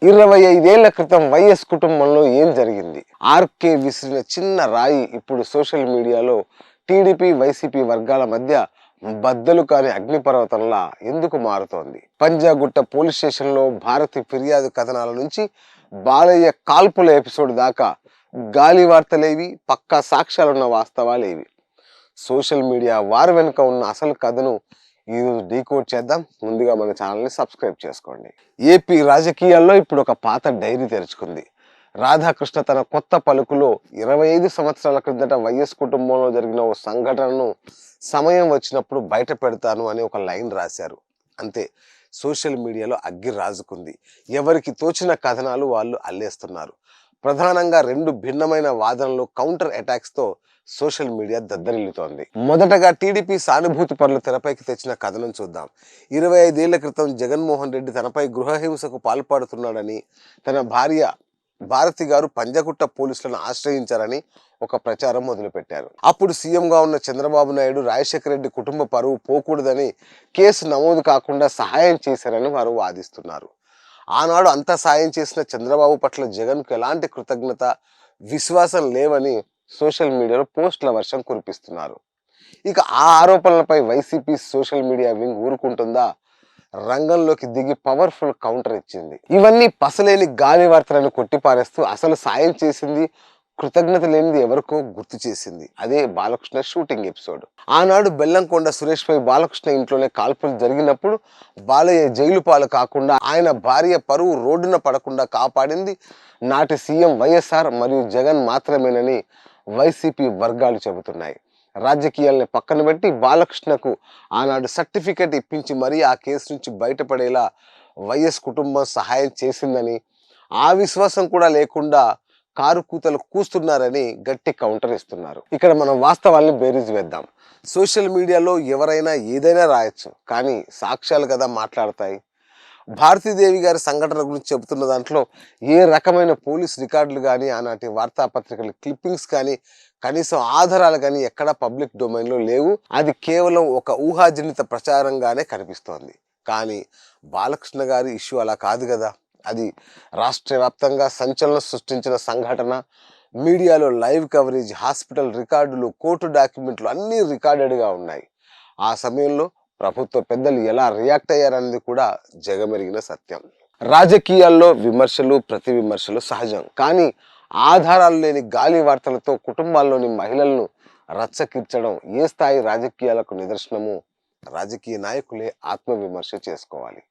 25 ఏళ్ల క్రితం వైఎస్ కుటుంబంలో ఏం జరిగింది? ఆర్కే విసిరిన చిన్న రాయి ఇప్పుడు సోషల్ మీడియాలో టీడీపీ వైసీపీ వర్గాల మధ్య బద్దలు కాని అగ్నిపర్వతంలా ఎందుకు మారుతోంది? పంజాగుట్ట పోలీస్ స్టేషన్లో భారతి ఫిర్యాదు కథనాల నుంచి బాలయ్య కాల్పుల ఎపిసోడ్ దాకా గాలి వార్తలేవి, పక్కా సాక్ష్యాలున్న వాస్తవాలేవి? సోషల్ మీడియా వారి వెనుక ఉన్న అసలు కథను ఈరోజు డీకోడ్ చేద్దాం. ముందుగా మన ఛానల్ని సబ్స్క్రైబ్ చేసుకోండి. ఏపీ రాజకీయాల్లో ఇప్పుడు ఒక పాత డైరీ తెరుచుకుంది. రాధాకృష్ణ తన కొత్త పలుకులో 25 సంవత్సరాల క్రిందట వైఎస్ కుటుంబంలో జరిగిన ఓ సంఘటనను సమయం వచ్చినప్పుడు బయట పెడతాను అని ఒక లైన్ రాశారు. అంతే, సోషల్ మీడియాలో అగ్గి రాజుకుంది. ఎవరికి తోచిన కథనాలు వాళ్ళు అల్లేస్తున్నారు. ప్రధానంగా 2 భిన్నమైన వాదనలు, కౌంటర్ అటాక్స్తో సోషల్ మీడియా దద్దరిల్లుతోంది. మొదటగా టీడీపీ సానుభూతి పరులు తెరపైకి తెచ్చిన కథనం చూద్దాం. 25 ఏళ్ల క్రితం జగన్మోహన్ రెడ్డి తనపై గృహహింసకు పాల్పడుతున్నాడని, తన భార్య భారతి గారు పంజగుట్ట పోలీసులను ఆశ్రయించారని ఒక ప్రచారం మొదలుపెట్టారు. అప్పుడు సీఎంగా ఉన్న చంద్రబాబు నాయుడు రాజశేఖర రెడ్డి కుటుంబ పరువు పోకూడదని కేసు నమోదు కాకుండా సహాయం చేశారని వారు వాదిస్తున్నారు. ఆనాడు అంత సాయం చేసిన చంద్రబాబు పట్ల జగన్కు ఎలాంటి కృతజ్ఞత, విశ్వాసం లేవని సోషల్ మీడియాలో పోస్టుల వర్షం కురిపిస్తున్నారు. ఇక ఆ ఆరోపణలపై వైసీపీ సోషల్ మీడియా వింగ్ ఊరుకుంటుందా? రంగంలోకి దిగి పవర్ఫుల్ కౌంటర్ ఇచ్చింది. ఇవన్నీ పసలేని గాలి వార్తలను కొట్టిపారేస్తూ అసలు సాయం చేసింది, కృతజ్ఞత లేనిది ఎవరికో గుర్తు చేసింది. అదే బాలకృష్ణ షూటింగ్ ఎపిసోడ్. ఆనాడు బెల్లంకొండ సురేష్ పై బాలకృష్ణ ఇంట్లోనే కాల్పులు జరిగినప్పుడు బాలయ్య జైలు పాలు కాకుండా ఆయన భార్య పరువు రోడ్డున పడకుండా కాపాడింది నాటి సీఎం వైఎస్ఆర్ మరియు జగన్ మాత్రమేనని వైసీపీ వర్గాలు చెబుతున్నాయి. రాజకీయాల్ని పక్కన పెట్టి బాలకృష్ణకు ఆనాడు సర్టిఫికెట్ ఇప్పించి మరీ ఆ కేసు నుంచి బయటపడేలా వైఎస్ కుటుంబం సహాయం చేసిందని, ఆ విశ్వాసం కూడా లేకుండా కారు కూతలు కూస్తున్నారని గట్టి కౌంటర్ ఇస్తున్నారు. ఇక్కడ మనం వాస్తవాల్ని బేరీజ్ వేద్దాం. సోషల్ మీడియాలో ఎవరైనా ఏదైనా రాయొచ్చు, కానీ సాక్ష్యాలు కదా మాట్లాడతాయి. భారతీదేవి గారి సంఘటన గురించి చెబుతున్న దాంట్లో ఏ రకమైన పోలీస్ రికార్డులు కానీ, ఆనాటి వార్తాపత్రికల క్లిప్పింగ్స్ కానీ, కనీసం ఆధారాలు కానీ ఎక్కడా పబ్లిక్ డొమైన్లో లేవు. అది కేవలం ఒక ఊహాజనిత ప్రచారంగానే కనిపిస్తోంది. కానీ బాలకృష్ణ గారి ఇష్యూ అలా కాదు కదా. అది రాష్ట్ర వ్యాప్తంగా సంచలనం సృష్టించిన సంఘటన. మీడియాలో లైవ్ కవరేజ్, హాస్పిటల్ రికార్డులు, కోర్టు డాక్యుమెంట్లు అన్నీ రికార్డెడ్గా ఉన్నాయి. ఆ సమయంలో ప్రభుత్వ పెద్దలు ఎలా రియాక్ట్ అయ్యారనేది కూడా జగమెరిగిన సత్యం. రాజకీయాల్లో విమర్శలు, ప్రతి విమర్శలు సహజం. కానీ ఆధారాలు లేని గాలి వార్తలతో కుటుంబాల్లోని మహిళలను రచ్చకిర్చడం ఏ స్థాయి రాజకీయాలకు నిదర్శనమో రాజకీయ నాయకులే ఆత్మవిమర్శ చేసుకోవాలి.